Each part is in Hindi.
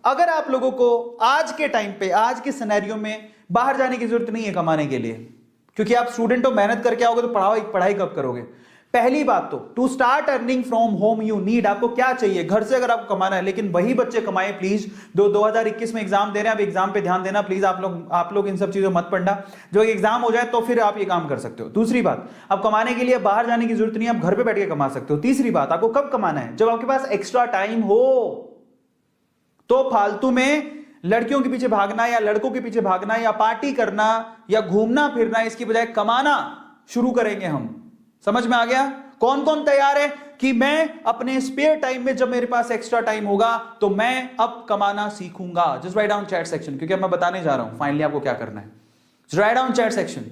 अगर आप लोगों को आज के टाइम पे, आज के सिनेरियो में बाहर जाने की जरूरत नहीं है कमाने के लिए, क्योंकि आप स्टूडेंट हो, मेहनत करके आओगे तो पढ़ाई कब करोगे? पहली बात तो to start earning from home you need, आपको क्या चाहिए? घर से अगर आपको कमाना है, लेकिन वही बच्चे कमाए प्लीज 2021 में एग्जाम दे रहे हैं, अब एग्जाम पे ध्यान देना प्लीज। आप लोग इन सब चीजों मत पढ़ना, जो एग्जाम हो जाए तो फिर आप ये काम कर सकते हो। दूसरी बात, अब कमाने के लिए बाहर जाने की जरूरत नहीं है, आप घर पे बैठ के कमा सकते हो। तीसरी बात, आपको कब कमाना है? जब आपके पास एक्स्ट्रा टाइम हो। तो फालतू में लड़कियों के पीछे भागना या लड़कों के पीछे भागना या पार्टी करना या घूमना फिरना, इसकी बजाय कमाना शुरू करेंगे हम। समझ में आ गया? कौन कौन तैयार है कि मैं अपने स्पेयर टाइम में, जब मेरे पास एक्स्ट्रा टाइम होगा तो मैं अब कमाना सीखूंगा? Just right down chat section, क्योंकि अब मैं बताने जा रहा हूं फाइनली आपको क्या करना है। Just right down chat section.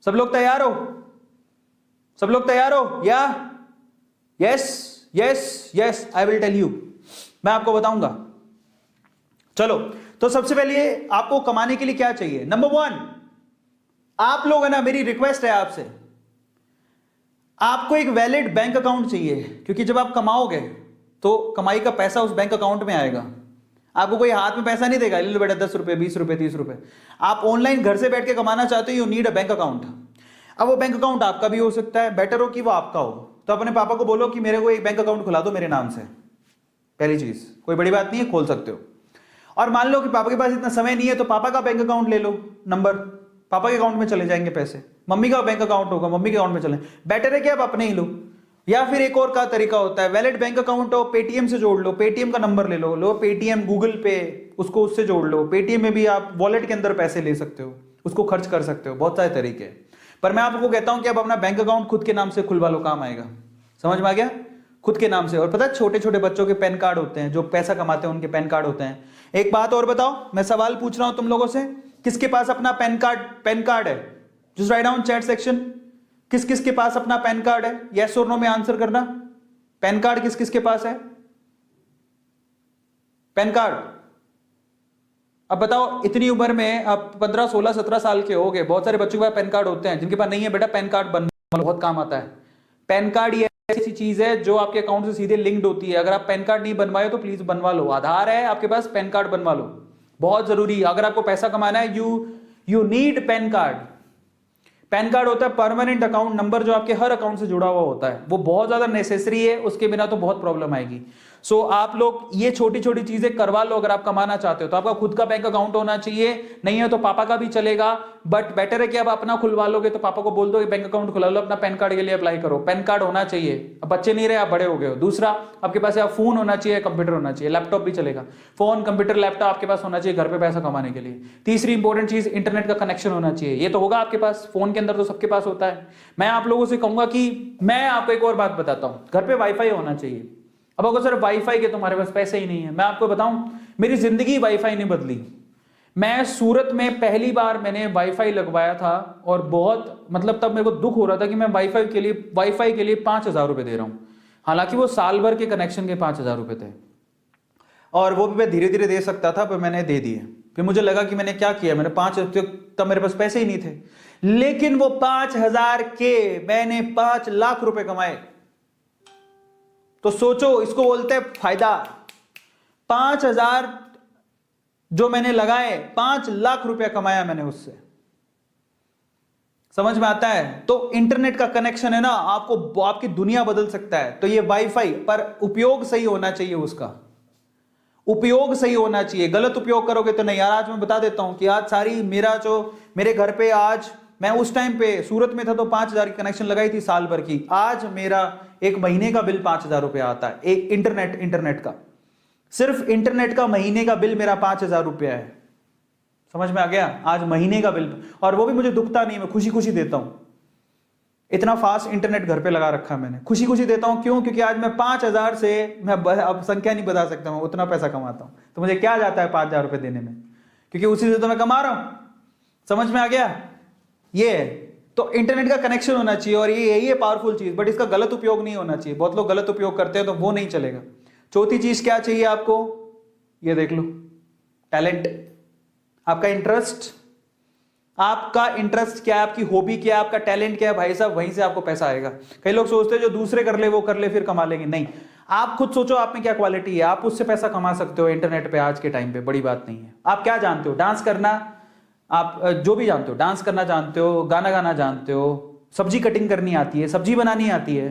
सब लोग तैयार हो? सब लोग तैयार हो? या yes yes yes, I will tell you, मैं आपको बताऊंगा। चलो, तो सबसे पहले आपको कमाने के लिए क्या चाहिए? नंबर 1, आप लोग है ना, मेरी रिक्वेस्ट है आपसे, आपको एक वैलिड बैंक अकाउंट चाहिए, क्योंकि जब आप कमाओगे तो कमाई का पैसा उस बैंक अकाउंट में आएगा। आपको कोई हाथ में पैसा नहीं देगा, ले लो बेटा 10 रुपए 20 रुपए 30 रुपए। आप ऑनलाइन घर से बैठ के कमाना चाहते हो, you need a bank account. अब वो बैंक अकाउंट आपका भी हो सकता है, बेटर हो कि वो आपका हो। तो अपने पापा को बोलो कि मेरे को एक बैंक अकाउंट खुला दो मेरे नाम से। पहली चीज, कोई बड़ी बात नहीं है, खोल सकते हो। और मान लो कि पापा के पास इतना समय नहीं है, तो पापा का बैंक अकाउंट ले लो, नंबर पापा के अकाउंट में चले जाएंगे पैसे। मम्मी का बैंक अकाउंट होगा, मम्मी के अकाउंट में चले। बेटर है कि आप अपने ही लो। या फिर एक और का तरीका होता है, वैलिड बैंक अकाउंट हो, पेटीएम से जोड़ लो, पेटीएम का नंबर ले लो पेटीएम, गूगल पे, उसको उससे जोड़ लो। पेटीएम में भी आप वॉलेट के अंदर पैसे ले सकते हो, उसको खर्च कर सकते हो, बहुत सारे तरीके हैं। पर मैं आपको कहता हूं कि आप अपना बैंक अकाउंट खुद के नाम से खुलवा लो, काम आएगा। समझ में आ गया? खुद के नाम से। और पता है, छोटे छोटे बच्चों के पैन कार्ड होते हैं, जो पैसा कमाते हैं उनके पैन कार्ड होते हैं। एक बात और बताओ, मैं सवाल पूछ रहा हूं तुम लोगों से, किसके पास अपना पैन कार्ड है? Just right down chat section, किस किस के पास अपना पैन कार्ड है? यस और नो में आंसर करना। पैन कार्ड किस किस के पास है? Pan card. अब बताओ, इतनी उम्र में आप 15 16 17 साल के हो गए, बहुत सारे बच्चों के पास पैन कार्ड होते हैं। जिनके पास नहीं है, बेटा पैन कार्ड बनवा लो, बहुत काम आता है। पैन कार्ड ये ऐसी चीज है जो आपके अकाउंट से सीधे लिंक्ड होती है। अगर आप पैन कार्ड नहीं बनवाए तो प्लीज बनवा लो। आधार है आपके पास, पैन कार्ड बनवा लो, बहुत जरूरी। अगर आपको पैसा कमाना है, you need pan card. Pan card होता है परमानेंट अकाउंट नंबर, जो आपके हर अकाउंट से जुड़ा हुआ होता है। वो बहुत ज्यादा नेसेसरी है, उसके बिना तो बहुत प्रॉब्लम आएगी। सो आप लोग ये छोटी छोटी चीजें करवा लो। अगर आप कमाना चाहते हो तो आपका खुद का बैंक अकाउंट होना चाहिए, नहीं है तो पापा का भी चलेगा, बट बेटर है कि आप अपना खुलवा लोगे तो पापा को बोल दो बैंक अकाउंट खुला लो, अपना पैन कार्ड के लिए अप्लाई करो। पैन कार्ड होना चाहिए। अब बच्चे नहीं रहे, आप बड़े हो गए हो। दूसरा, आपके पास या फोन होना चाहिए, कंप्यूटर होना चाहिए, लैपटॉप भी चलेगा। फोन, कंप्यूटर, लैपटॉप आपके पास होना चाहिए घर पे पैसा कमाने के लिए। तीसरी इंपॉर्टेंट चीज, इंटरनेट का कनेक्शन होना चाहिए। ये तो होगा आपके पास, फोन के अंदर तो सबके पास होता है। मैं आप लोगों से कहूंगा कि मैं आपको एक और बात बताता हूं, घर पे वाईफाई होना चाहिए। अब अगर सर वाईफाई के तुम्हारे पास पैसे ही नहीं है, मैं आपको बताऊं, मेरी जिंदगी वाईफाई ने बदली। मैं सूरत में पहली बार मैंने वाईफाई लगवाया था, और बहुत मतलब तब मेरे को दुख हो रहा था कि मैं वाईफाई के लिए 5,000 रुपए दे रहा हूं। हालांकि वो साल भर के कनेक्शन के 5,000 रुपए थे, और वो भी मैं धीरे धीरे दे सकता था, पर मैंने दे दिए। फिर मुझे लगा कि मैंने क्या किया, मैंने तब मेरे पास पैसे ही नहीं थे। लेकिन वो 5,000 के मैंने 5 लाख रुपए कमाए। तो सोचो, इसको बोलते हैं फायदा। 5,000 जो मैंने लगाए, 5 लाख रुपया कमाया मैंने उससे। समझ में आता है? तो इंटरनेट का कनेक्शन है ना, आपको आपकी दुनिया बदल सकता है। तो ये वाईफाई, पर उपयोग सही होना चाहिए, उसका उपयोग सही होना चाहिए। गलत उपयोग करोगे तो नहीं। यार आज मैं बता देता हूं कि आज सारी मेरे घर पे, आज मैं उस टाइम पे सूरत में था तो 5,000 की कनेक्शन लगाई थी साल भर की। आज मेरा एक महीने का बिल 5,000 रुपया आता है। एक इंटरनेट का, सिर्फ इंटरनेट का महीने का बिल मेरा 5,000 रुपया है। समझ में आ गया? आज महीने का बिल, और वो भी मुझे दुखता नहीं, मैं खुशी खुशी देता हूं। इतना फास्ट इंटरनेट घर पे लगा रखा है मैंने, खुशी खुशी देता हूं। क्यों? क्योंकि आज मैं 5,000 से, मैं अब संख्या नहीं बता सकता, मैं उतना पैसा कमाता हूं। तो मुझे क्या जाता है 5,000 रुपए देने में, क्योंकि उसी से तो मैं कमा रहा हूं। समझ में आ गया? ये तो इंटरनेट का कनेक्शन होना चाहिए, और यही है पावरफुल चीज, बट इसका गलत उपयोग नहीं होना चाहिए। बहुत लोग गलत उपयोग करते हैं, तो वो नहीं चलेगा। चौथी चीज क्या चाहिए आपको? ये देख लो, टैलेंट। आपका इंटरेस्ट, आपका इंटरेस्ट क्या है, आपकी हॉबी क्या है, आपका टैलेंट क्या है, भाई साहब, वहीं से आपको पैसा आएगा। कई लोग सोचते हैं जो दूसरे कर ले वो कर ले फिर कमा लेंगे। नहीं, आप खुद सोचो आप में क्या क्वालिटी है, आप उससे पैसा कमा सकते हो इंटरनेट पे आज के टाइम पे, बड़ी बात नहीं है। आप क्या जानते हो, डांस करना, आप जो भी जानते हो, डांस करना जानते हो, गाना गाना जानते हो, सब्जी कटिंग करनी आती है, सब्जी बनानी आती है,